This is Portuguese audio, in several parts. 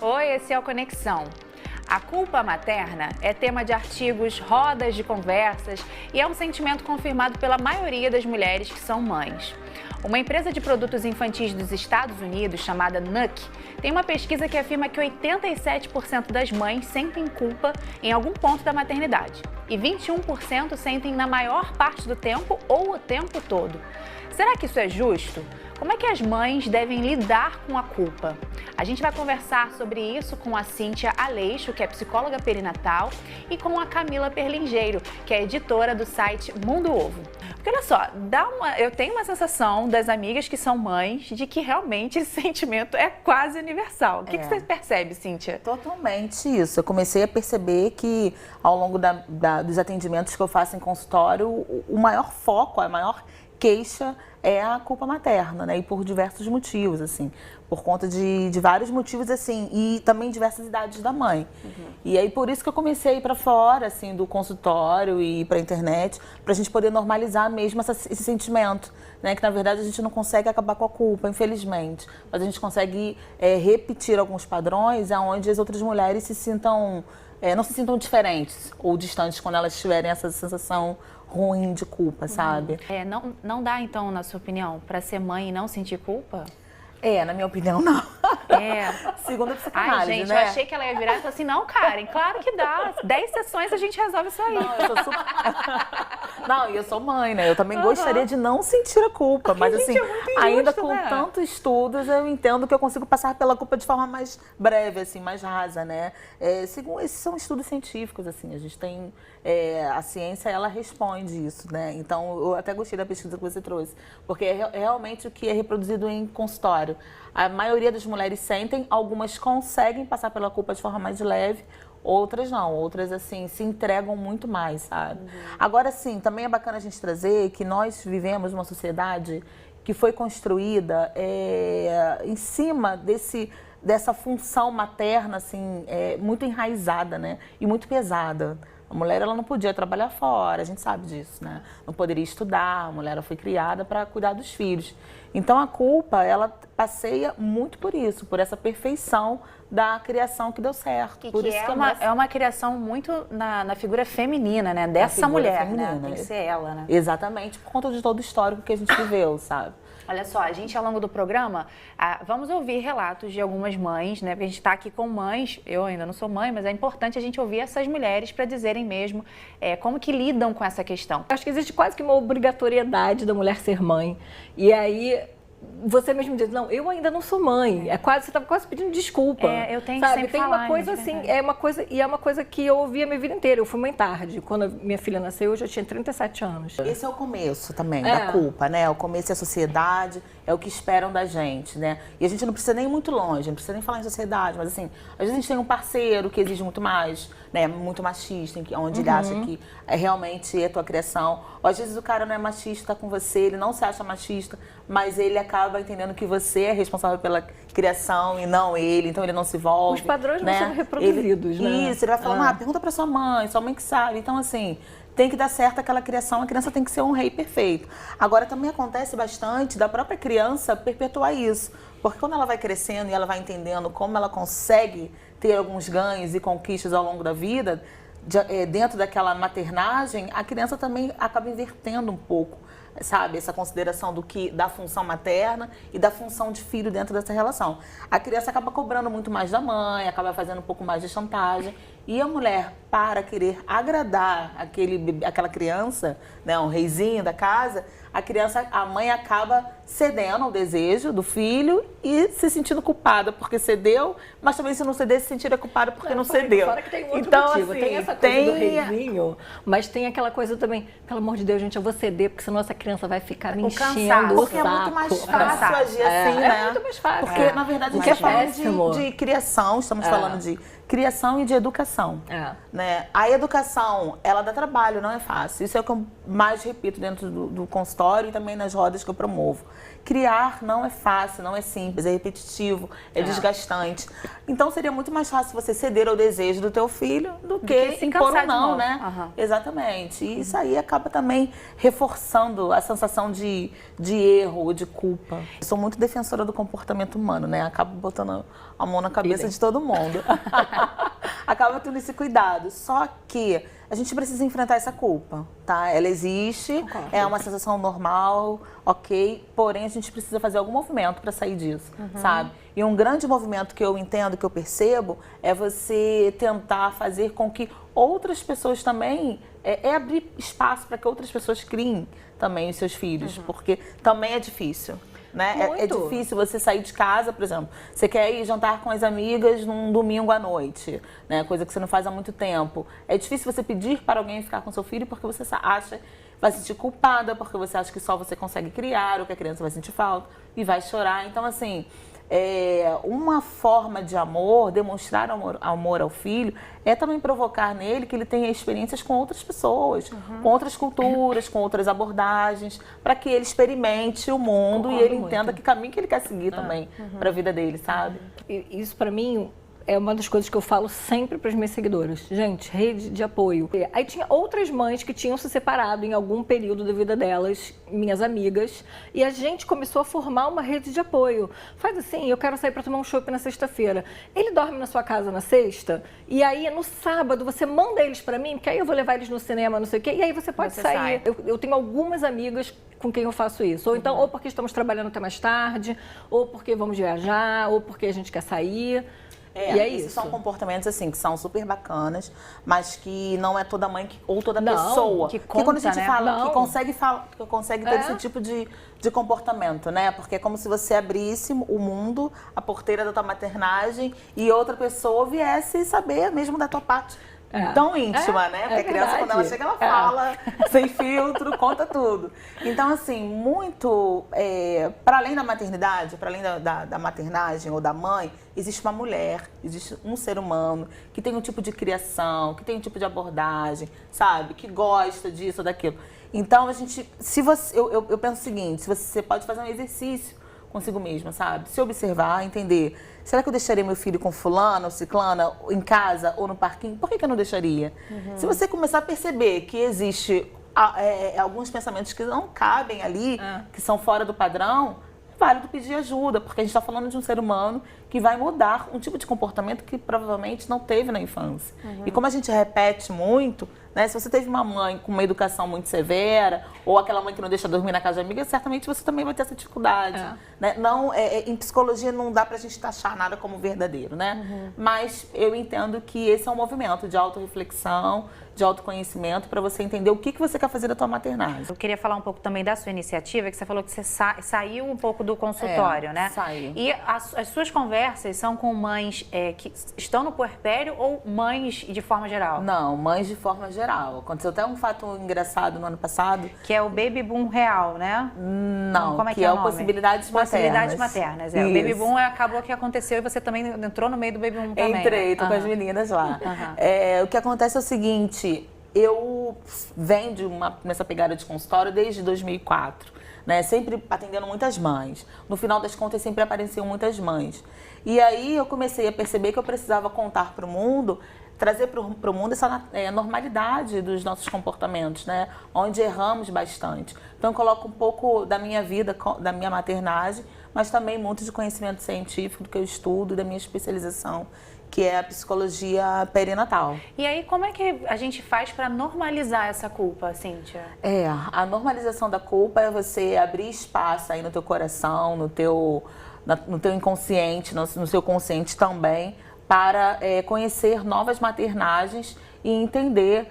Oi, esse é o Conexão. A culpa materna é tema de artigos, rodas de conversas e é um sentimento confirmado pela maioria das mulheres que são mães. Uma empresa de produtos infantis dos Estados Unidos, chamada NUC, tem uma pesquisa que afirma que 87% das mães sentem culpa em algum ponto da maternidade e 21% sentem na maior parte do tempo ou o tempo todo. Será que isso é justo? Como é que as mães devem lidar com a culpa? A gente vai conversar sobre isso com a Cíntia Aleixo, que é psicóloga perinatal, e com a Camila Perlingeiro, que é editora do site Mundo Ovo. Porque olha só, eu tenho uma sensação das amigas que são mães de que realmente esse sentimento é quase universal. O que você percebe, Cíntia? Totalmente isso. Eu comecei a perceber que ao longo dos atendimentos que eu faço em consultório, o maior foco, a maior queixa é a culpa materna, né? E por diversos motivos, assim. Por conta de vários motivos, assim, e também diversas idades da mãe. E aí, por isso que eu comecei a ir para fora, assim, do consultório e para a internet, para a gente poder normalizar mesmo esse sentimento, né? Que, na verdade, a gente não consegue acabar com a culpa, infelizmente. Mas a gente consegue repetir alguns padrões onde as outras mulheres não se sintam diferentes ou distantes quando elas tiverem essa sensação ruim de culpa, sabe? Não dá, então, na sua opinião, para ser mãe e não sentir culpa? Na minha opinião, não. Segundo a psicanálise, Ai, gente, né? eu achei que ela ia virar e falar assim, não, Karen, claro que dá. 10 sessões a gente resolve isso aí. Não, eu sou super... Não, e eu sou mãe, né? Eu também gostaria de não sentir a culpa. Mas gente, assim, é muito injusto, ainda com né? tantos estudos, eu entendo que eu consigo passar pela culpa de forma mais breve, assim, mais rasa, né? Esses são estudos científicos, assim, a gente tem... a ciência, ela responde isso, né? Então, eu até gostei da pesquisa que você trouxe, porque é realmente o que é reproduzido em consultório. A maioria das mulheres sentem, algumas conseguem passar pela culpa de forma mais leve, outras não, outras assim se entregam muito mais, sabe? Agora sim, também é bacana a gente trazer que nós vivemos uma sociedade que foi construída em cima dessa função materna assim, muito enraizada, né? E muito pesada. A mulher, ela não podia trabalhar fora, a gente sabe disso, né? Não poderia estudar, a mulher foi criada para cuidar dos filhos. Então, a culpa, ela passeia muito por isso, por essa perfeição da criação que deu certo. Por isso é uma criação muito na figura feminina, né? Dessa mulher, feminina, né? Tem que ser ela, né? Exatamente, por conta de todo o histórico que a gente viveu, sabe? Olha só, a gente ao longo do programa, vamos ouvir relatos de algumas mães, né? Porque a gente está aqui com mães, eu ainda não sou mãe, mas é importante a gente ouvir essas mulheres para dizerem mesmo como que lidam com essa questão. Acho que existe quase que uma obrigatoriedade da mulher ser mãe. E aí você mesmo diz, não, eu ainda não sou mãe. Você estava quase pedindo desculpa. Eu tenho que sempre tem falar, uma coisa gente, assim, é uma coisa que eu ouvi a minha vida inteira. Eu fui mãe tarde. Quando minha filha nasceu, eu já tinha 37 anos. Esse é o começo também da culpa, né? O começo é a sociedade, é o que esperam da gente, né? E a gente não precisa nem ir muito longe, não precisa nem falar em sociedade, mas assim, às vezes a gente tem um parceiro que exige muito mais, né? Muito machista, onde ele acha que realmente é a tua criação. Ou às vezes o cara não é machista, tá com você, ele não se acha machista, mas ele acaba entendendo que você é responsável pela criação e não ele, então ele não se envolve. Os padrões né? não são reproduzidos, né? Isso, ele vai falar, pergunta pra sua mãe que sabe. Então, assim, tem que dar certo aquela criação, a criança tem que ser um rei perfeito. Agora, também acontece bastante da própria criança perpetuar isso, porque quando ela vai crescendo e ela vai entendendo como ela consegue ter alguns ganhos e conquistas ao longo da vida, dentro daquela maternagem, a criança também acaba invertendo um pouco, sabe, essa consideração da função materna e da função de filho dentro dessa relação. A criança acaba cobrando muito mais da mãe, acaba fazendo um pouco mais de chantagem, e a mulher, para querer agradar aquela criança, né, um reizinho da casa, a mãe acaba cedendo ao desejo do filho e se sentindo culpada porque cedeu, mas também se não ceder, se sentir culpada porque não cedeu. Fora que tem outro então, motivo. assim, tem essa coisa do reizinho, mas tem aquela coisa também, pelo amor de Deus, gente, eu vou ceder, porque senão essa criança vai ficar me enchendo o saco. Porque é muito mais fácil agir assim, né? É muito mais fácil. Porque, na verdade, a gente está falando de criação, estamos falando de criação e de educação. Né? A educação, ela dá trabalho, não é fácil. Isso é o que eu mais repito dentro do consultório. consultório e também nas rodas que eu promovo. Criar não é fácil, não é simples, é repetitivo, é desgastante. Então seria muito mais fácil você ceder ao desejo do teu filho do que se impor cansar um não, de né? novo. Exatamente. E isso aí acaba também reforçando a sensação de erro, de culpa. Eu sou muito defensora do comportamento humano, né? Acabo botando a mão na cabeça de todo mundo. Acaba tendo esse cuidado. Só que a gente precisa enfrentar essa culpa, tá? Ela existe, Concordo. é uma sensação normal, ok? Porém, a gente precisa fazer algum movimento para sair disso, sabe? E um grande movimento que eu entendo, que eu percebo, é você tentar fazer com que outras pessoas também, abrir espaço para que outras pessoas criem também os seus filhos, porque também é difícil. Né? É difícil você sair de casa, por exemplo. Você quer ir jantar com as amigas num domingo à noite, né? Coisa que você não faz há muito tempo. É difícil você pedir para alguém ficar com seu filho porque você acha, vai se sentir culpada, porque você acha que só você consegue criar, ou que a criança vai sentir falta e vai chorar. Então, assim, uma forma de amor, demonstrar amor ao filho, é também provocar nele que ele tenha experiências com outras pessoas, com outras culturas, com outras abordagens, para que ele experimente o mundo. Concordo, e ele entenda que caminho que ele quer seguir também para a vida dele, sabe? Isso para mim é uma das coisas que eu falo sempre para as minhas seguidoras. Gente, rede de apoio. Aí tinha outras mães que tinham se separado em algum período da vida delas, minhas amigas, e a gente começou a formar uma rede de apoio. Faz assim, eu quero sair para tomar um chopp na sexta-feira. Ele dorme na sua casa na sexta, e aí no sábado você manda eles para mim, porque aí eu vou levar eles no cinema, não sei o quê, e aí você pode sair. Eu tenho algumas amigas com quem eu faço isso. Ou então, ou porque estamos trabalhando até mais tarde, ou porque vamos viajar, ou porque a gente quer sair. E é isso. São comportamentos assim que são super bacanas, mas que não é toda mãe ou toda pessoa que conta, quando a gente fala, que consegue ter esse tipo de comportamento, né? Porque é como se você abrisse o mundo, a porteira da tua maternagem e outra pessoa viesse saber mesmo da tua parte. Tão íntima, né? Porque a criança, quando ela chega, ela fala, sem filtro, conta tudo. Então, assim, muito... para além da maternidade, para além da maternagem ou da mãe, existe uma mulher, existe um ser humano que tem um tipo de criação, que tem um tipo de abordagem, sabe? Que gosta disso ou daquilo. Então, a gente... eu penso o seguinte, se você pode fazer um exercício consigo mesma, sabe? Se observar, entender... Será que eu deixaria meu filho com fulano ou ciclana em casa ou no parquinho? Por que eu não deixaria? Se você começar a perceber que existe alguns pensamentos que não cabem ali, que são fora do padrão, é válido pedir ajuda, porque a gente está falando de um ser humano que vai mudar um tipo de comportamento que provavelmente não teve na infância. E como a gente repete muito, né, se você teve uma mãe com uma educação muito severa, ou aquela mãe que não deixa dormir na casa de amiga, certamente você também vai ter essa dificuldade. Né? Não, em psicologia não dá pra gente taxar nada como verdadeiro, né? Mas eu entendo que esse é um movimento de autorreflexão, de autoconhecimento, para você entender o que você quer fazer da tua maternagem. Eu queria falar um pouco também da sua iniciativa, que você falou que você saiu um pouco do consultório, né? Saiu. E as suas conversas são com mães que estão no puerpério ou mães de forma geral? Não, mães de forma geral. Aconteceu até um fato engraçado no ano passado. Que é o baby boom real, né? Não, como é que é o o nome? Possibilidades Maternas. Possibilidades Maternas, O baby boom acabou que aconteceu e você também entrou no meio do baby boom também. Entrei, tô com as meninas lá. O que acontece é o seguinte, eu venho nessa pegada de consultório desde 2004. Né, sempre atendendo muitas mães. No final das contas, sempre apareciam muitas mães. E aí eu comecei a perceber que eu precisava contar para o mundo, trazer para o mundo essa normalidade dos nossos comportamentos, né, onde erramos bastante. Então eu coloco um pouco da minha vida, da minha maternagem, mas também muito de conhecimento científico do que eu estudo, da minha especialização, que é a psicologia perinatal. E aí, como é que a gente faz para normalizar essa culpa, Cíntia? A normalização da culpa é você abrir espaço aí no teu coração, no teu inconsciente, no seu consciente também, para conhecer novas maternagens e entender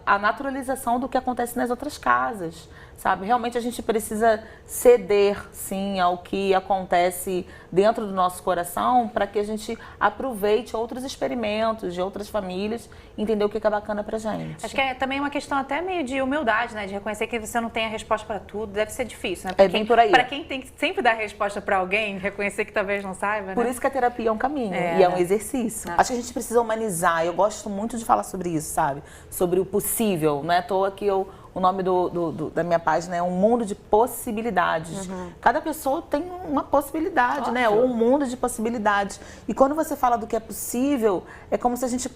a naturalização do que acontece nas outras casas. Sabe? Realmente a gente precisa ceder, sim, ao que acontece dentro do nosso coração para que a gente aproveite outros experimentos de outras famílias e entender o que é bacana pra gente. Acho que é também uma questão até meio de humildade, né? De reconhecer que você não tem a resposta para tudo. Deve ser difícil, né? Bem por aí. Para quem tem que sempre dar resposta para alguém, reconhecer que talvez não saiba, Por né? isso que a terapia é um caminho e é um exercício. Acho que a gente precisa humanizar. Eu gosto muito de falar sobre isso, sabe? Sobre o possível. Não é à toa que eu o nome da minha página é Um Mundo de Possibilidades. Cada pessoa tem uma possibilidade, né? Ou um mundo de possibilidades. E quando você fala do que é possível, é como se a gente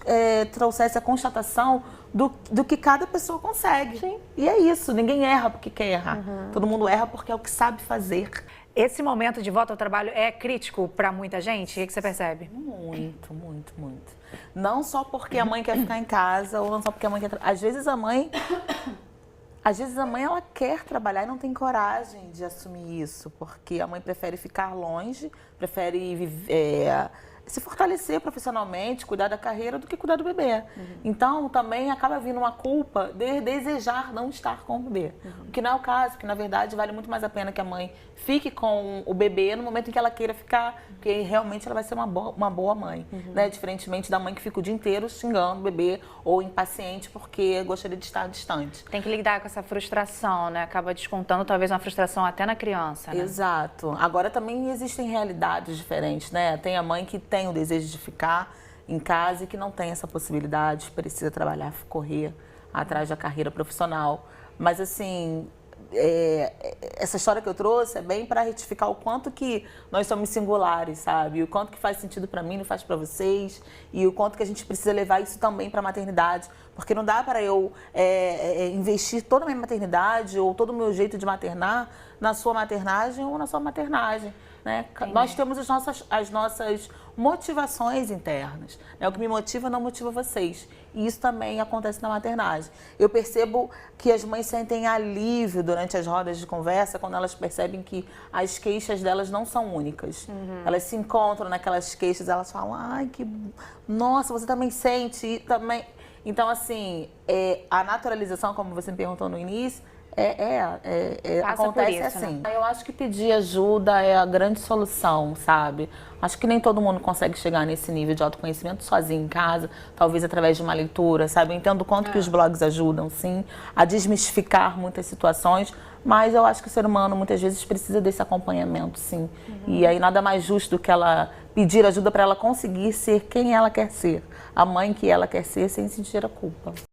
trouxesse a constatação do que cada pessoa consegue. Sim. E é isso, ninguém erra porque quer errar. Todo mundo erra porque é o que sabe fazer. Esse momento de volta ao trabalho é crítico para muita gente? O que você percebe? Muito, muito, muito. Não só porque a mãe quer ficar em casa, ou não só porque a mãe quer... Às vezes a mãe ela quer trabalhar e não tem coragem de assumir isso, porque a mãe prefere ficar longe, prefere se fortalecer profissionalmente, cuidar da carreira do que cuidar do bebê. Então, também acaba vindo uma culpa de desejar não estar com o bebê. O que não é o caso, porque na verdade vale muito mais a pena que a mãe fique com o bebê no momento em que ela queira ficar, porque realmente ela vai ser uma boa mãe, né? Diferentemente da mãe que fica o dia inteiro xingando o bebê ou impaciente porque gostaria de estar distante. Tem que lidar com essa frustração, né? Acaba descontando talvez uma frustração até na criança, né? Exato. Agora também existem realidades diferentes, né? Tem a mãe que tem o desejo de ficar em casa e que não tem essa possibilidade, precisa trabalhar, correr atrás da carreira profissional. Mas assim, essa história que eu trouxe é bem para retificar o quanto que nós somos singulares, sabe? O quanto que faz sentido para mim, não faz para vocês, e o quanto que a gente precisa levar isso também para a maternidade, porque não dá para eu investir toda a minha maternidade ou todo o meu jeito de maternar na sua maternagem ou na sua maternagem, né? Nós temos as nossas motivações internas, né? O que me motiva não motiva vocês. E isso também acontece na maternagem. Eu percebo que as mães sentem alívio durante as rodas de conversa quando elas percebem que as queixas delas não são únicas. Elas se encontram naquelas queixas, elas falam, ai, nossa, você também sente, e também... Então, assim, a naturalização, como você me perguntou no início, acontece isso, assim. Né? Eu acho que pedir ajuda é a grande solução, sabe? Acho que nem todo mundo consegue chegar nesse nível de autoconhecimento sozinho em casa, talvez através de uma leitura, sabe? Eu entendo o quanto que os blogs ajudam, sim, a desmistificar muitas situações, mas eu acho que o ser humano muitas vezes precisa desse acompanhamento, sim. E aí nada mais justo do que ela pedir ajuda para ela conseguir ser quem ela quer ser, a mãe que ela quer ser sem sentir a culpa.